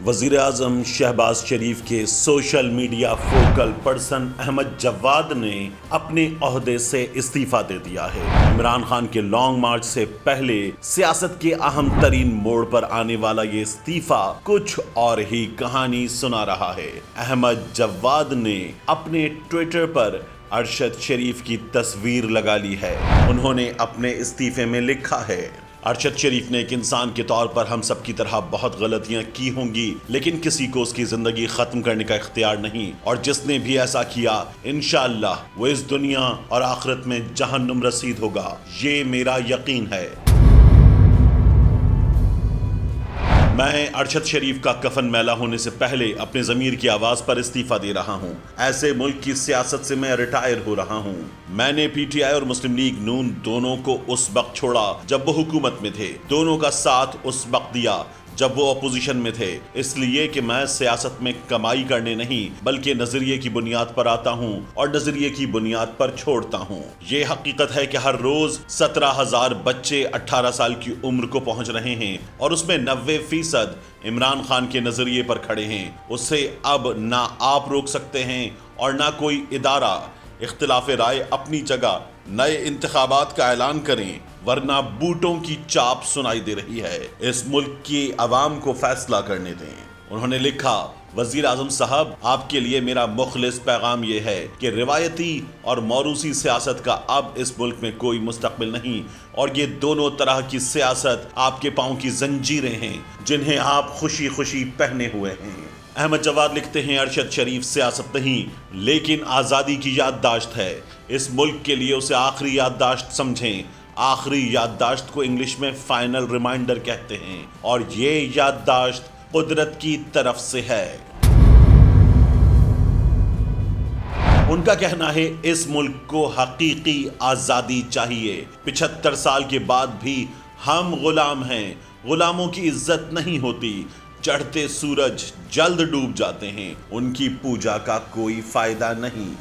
وزیر اعظم شہباز شریف کے social media focal person Ahmad Jawad نے اپنے عہدے سے استعفیٰ دے دیا ہے۔ عمران خان کے لانگ مارچ سے پہلے سیاست کے اہم ترین موڑ پر آنے والا یہ استعفیٰ کچھ اور ہی کہانی سنا رہا ہے۔ احمد جواد نے اپنے ٹویٹر پر ارشد شریف کی تصویر لگا لی ہے۔ انہوں نے اپنے استعفے میں لکھا ہے: ارشد شریف نے ایک انسان کے طور پر ہم سب کی طرح بہت غلطیاں کی ہوں گی، لیکن کسی کو اس کی زندگی ختم کرنے کا اختیار نہیں، اور جس نے بھی ایسا کیا انشاءاللہ وہ اس دنیا اور آخرت میں جہنم رسید ہوگا، یہ میرا یقین ہے۔ میں ارشد شریف کا کفن میلا ہونے سے پہلے اپنے ضمیر کی آواز پر استعفیٰ دے رہا ہوں۔ ایسے ملک کی سیاست سے میں ریٹائر ہو رہا ہوں۔ میں نے پی ٹی آئی اور مسلم لیگ نون دونوں کو اس وقت چھوڑا جب وہ حکومت میں تھے، دونوں کا ساتھ اس وقت دیا جب وہ اپوزیشن میں تھے، اس لیے کہ میں سیاست میں کمائی کرنے نہیں بلکہ نظریے کی بنیاد پر آتا ہوں اور نظریے کی بنیاد پر چھوڑتا ہوں۔ یہ حقیقت ہے کہ ہر روز 17,000 بچے 18 سال کی عمر کو پہنچ رہے ہیں، اور اس میں 90% عمران خان کے نظریے پر کھڑے ہیں۔ اسے اب نہ آپ روک سکتے ہیں اور نہ کوئی ادارہ۔ اختلاف رائے اپنی جگہ، نئے انتخابات کا اعلان کریں ورنہ بوٹوں کی چاپ سنائی دے رہی ہے۔ اس ملک کی عوام کو فیصلہ کرنے دیں۔ انہوں نے لکھا: وزیر اعظم صاحب، آپ کے لیے میرا مخلص پیغام یہ ہے کہ روایتی اور موروثی سیاست کا اب اس ملک میں کوئی مستقبل نہیں، اور یہ دونوں طرح کی سیاست آپ کے پاؤں کی زنجیریں ہیں جنہیں آپ خوشی خوشی پہنے ہوئے ہیں۔ احمد جواد لکھتے ہیں: ارشد شریف سیاست نہیں لیکن آزادی کی یادداشت ہے۔ اس ملک کے لیے اسے آخری یادداشت سمجھیں۔ آخری یادداشت کو انگلش میں فائنل ریمائنڈر کہتے ہیں، اور یہ یادداشت قدرت کی طرف سے ہے۔ ان کا کہنا ہے اس ملک کو حقیقی آزادی چاہیے۔ 75 سال کے بعد بھی ہم غلام ہیں۔ غلاموں کی عزت نہیں ہوتی، چڑھتے سورج جلد ڈوب جاتے ہیں، ان کی پوجا کا کوئی فائدہ نہیں۔